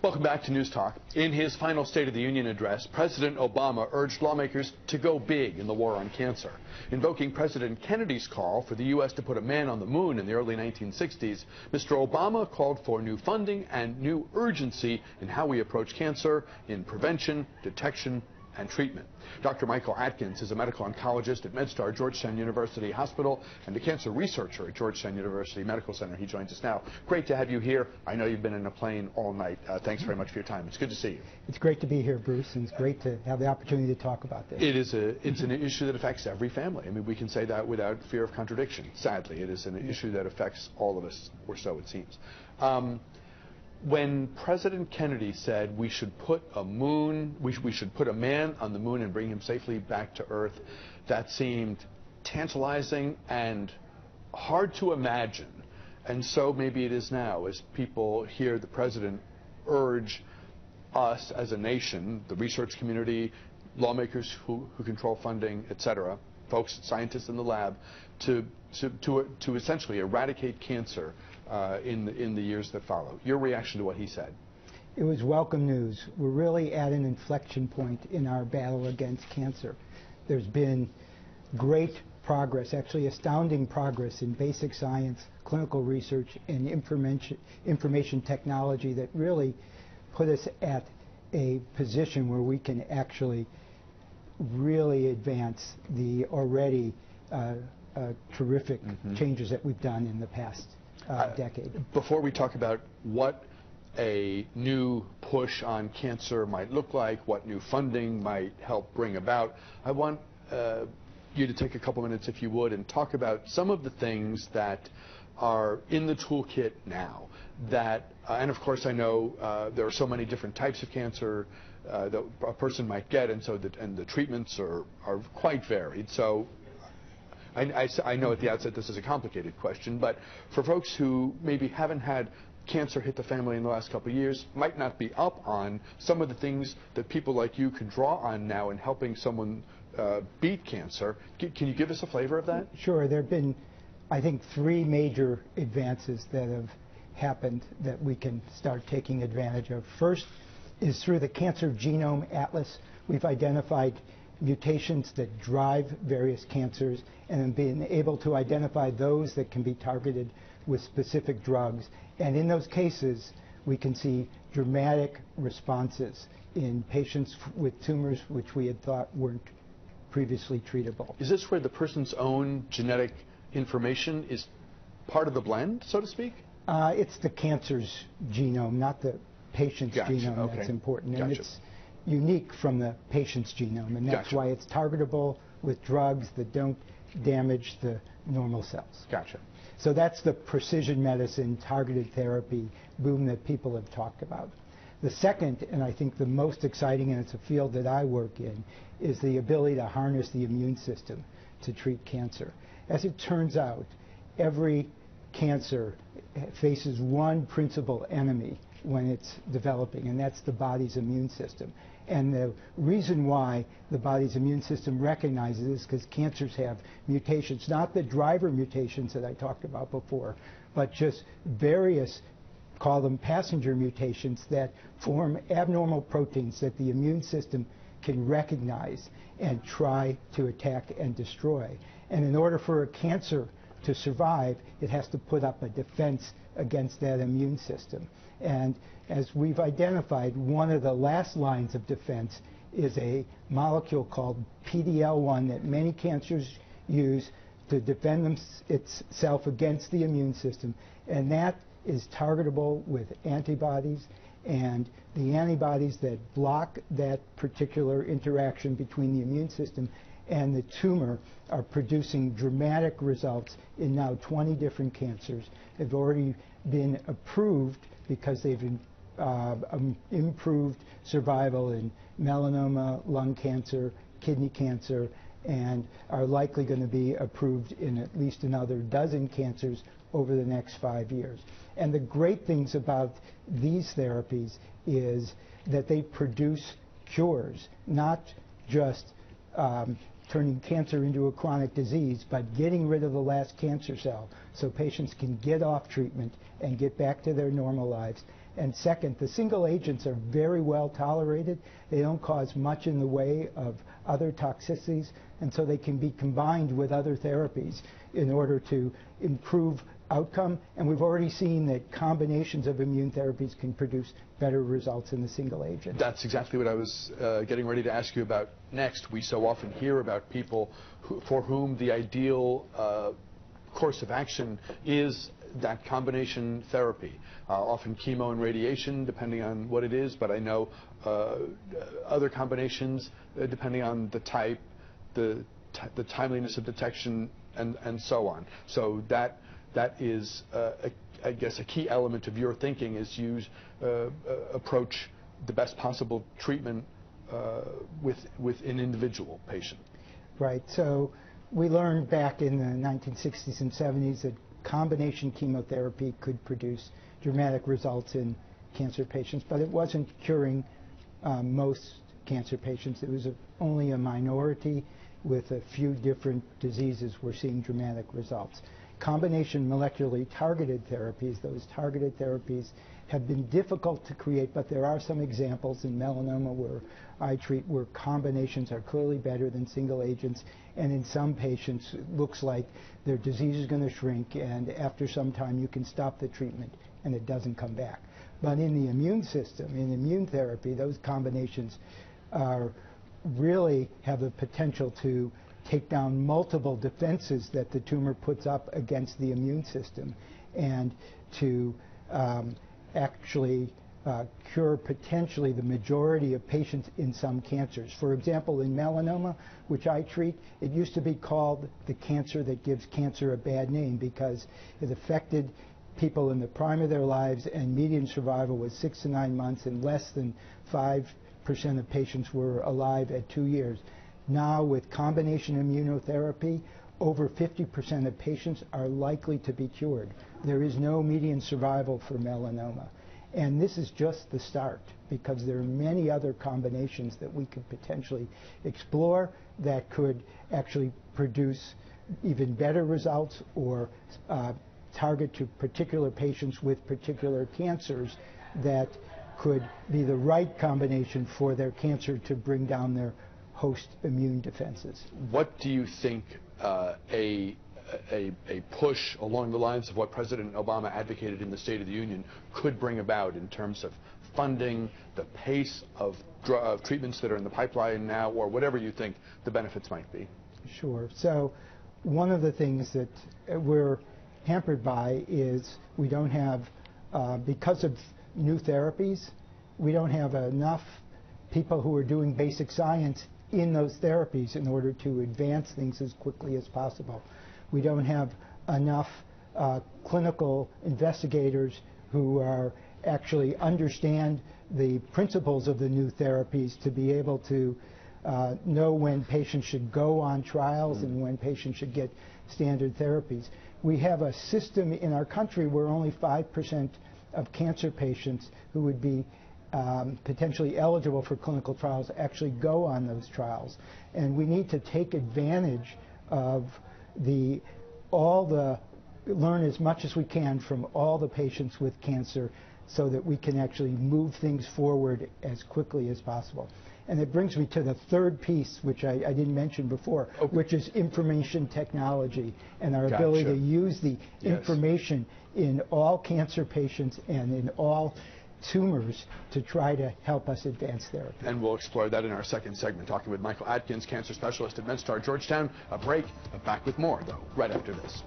Welcome back to News Talk. In his final State of the Union address, President Obama urged lawmakers to go big in the war on cancer. Invoking President Kennedy's call for the U.S. to put a man on the moon in the early 1960s, Mr. Obama called for new funding and new urgency in how we approach cancer in prevention, detection, and treatment. Dr. Michael Atkins is a medical oncologist at MedStar Georgetown University Hospital and a cancer researcher at Georgetown University Medical Center. He joins us now. Great to have you here. I know you've been in a plane all night. Thanks very much for your time. It's good to see you. It's great to be here, Bruce, and it's great to have the opportunity to talk about this. It's an issue that affects every family. I mean, we can say that without fear of contradiction. Sadly, it is an issue that affects all of us, or so it seems. When President Kennedy said we should put a man on the moon and bring him safely back to Earth, that seemed tantalizing and hard to imagine. And so maybe it is now, as people hear the President urge us as a nation, the research community, lawmakers who control funding, etc., folks, scientists in the lab, to essentially eradicate cancer in the years that follow. Your reaction to what he said? It was welcome news. We're really at an inflection point in our battle against cancer. There's been great progress, actually astounding progress in basic science, clinical research, and information technology that really put us at a position where we can actually really advance the already terrific changes that we've done in the past decade. Before we talk about what a new push on cancer might look like, what new funding might help bring about, I want you to take a couple minutes, if you would, and talk about some of the things that are in the toolkit now that, and of course I know there are so many different types of cancer that a person might get, and so the treatments are quite varied. So I know at the outset this is a complicated question, but for folks who maybe haven't had cancer hit the family in the last couple of years, might not be up on some of the things that people like you can draw on now in helping someone beat cancer. Can you give us a flavor of that? Sure. There have been, I think, 3 major advances that have happened that we can start taking advantage of. First is through the Cancer Genome Atlas. We've identified mutations that drive various cancers and have been able to identify those that can be targeted with specific drugs. And in those cases, we can see dramatic responses in patients with tumors which we had thought weren't previously treatable. Is this where the person's own genetic information is part of the blend, so to speak? It's the cancer's genome, not the patient's genome that's important. And it's unique from the patient's genome, and that's why it's targetable with drugs that don't damage the normal cells. Gotcha. So that's the precision medicine, targeted therapy boom that people have talked about. The second, and I think the most exciting, and it's a field that I work in, is the ability to harness the immune system to treat cancer. As it turns out, every cancer faces one principal enemy when it's developing, and that's the body's immune system. And the reason why the body's immune system recognizes this is because cancers have mutations, not the driver mutations that I talked about before, but just various, call them passenger mutations, that form abnormal proteins that the immune system can recognize and try to attack and destroy. And in order for a cancer to survive, it has to put up a defense against that immune system. And as we've identified, one of the last lines of defense is a molecule called PD-L1 that many cancers use to defend itself against the immune system. And that is targetable with antibodies, and the antibodies that block that particular interaction between the immune system and the tumor are producing dramatic results in now 20 different cancers. They've already been approved because they've improved survival in melanoma, lung cancer, kidney cancer, and are likely going to be approved in at least another dozen cancers over the next 5 years. And the great things about these therapies is that they produce cures, not just turning cancer into a chronic disease, but getting rid of the last cancer cell so patients can get off treatment and get back to their normal lives. And second, the single agents are very well tolerated. They don't cause much in the way of other toxicities, and so they can be combined with other therapies in order to improve outcome. And we've already seen that combinations of immune therapies can produce better results in the single agent. That's exactly what I was getting ready to ask you about next. We so often hear about people for whom the ideal course of action is that combination therapy, often chemo and radiation, depending on what it is, but I know other combinations, depending on the type, the timeliness of detection, and so on. So that is, I guess, a key element of your thinking is you approach the best possible treatment with an individual patient. Right. So we learned back in the 1960s and 70s that combination chemotherapy could produce dramatic results in cancer patients, but it wasn't curing most cancer patients. It was only a minority with a few different diseases were seeing dramatic results. Combination molecularly targeted therapies, those targeted therapies have been difficult to create, but there are some examples in melanoma where I treat where combinations are clearly better than single agents, and in some patients it looks like their disease is going to shrink, and after some time you can stop the treatment and it doesn't come back. But in the immune system, in immune therapy, those combinations really have the potential to take down multiple defenses that the tumor puts up against the immune system, and to actually cure potentially the majority of patients in some cancers. For example, in melanoma, which I treat, it used to be called the cancer that gives cancer a bad name because it affected people in the prime of their lives, and median survival was 6 to 9 months, and less than 5% of patients were alive at 2 years. Now, with combination immunotherapy, over 50% of patients are likely to be cured. There is no median survival for melanoma. And this is just the start, because there are many other combinations that we could potentially explore that could actually produce even better results or target to particular patients with particular cancers that could be the right combination for their cancer to bring down their host immune defenses. What do you think a push along the lines of what President Obama advocated in the State of the Union could bring about in terms of funding, the pace of treatments that are in the pipeline now, or whatever you think the benefits might be? Sure. So one of the things that we're hampered by is we don't have, because of new therapies, we don't have enough people who are doing basic science in those therapies in order to advance things as quickly as possible. We don't have enough clinical investigators who are actually understand the principles of the new therapies to be able to know when patients should go on trials and when patients should get standard therapies. We have a system in our country where only 5% of cancer patients who would be potentially eligible for clinical trials actually go on those trials. And we need to take advantage of learn as much as we can from all the patients with cancer so that we can actually move things forward as quickly as possible. And it brings me to the third piece, which I didn't mention before, which is information technology and our ability to use the information in all cancer patients and in all tumors to try to help us advance therapy. And we'll explore that in our second segment, talking with Michael Atkins, cancer specialist at MedStar Georgetown. A break, back with more, though, right after this.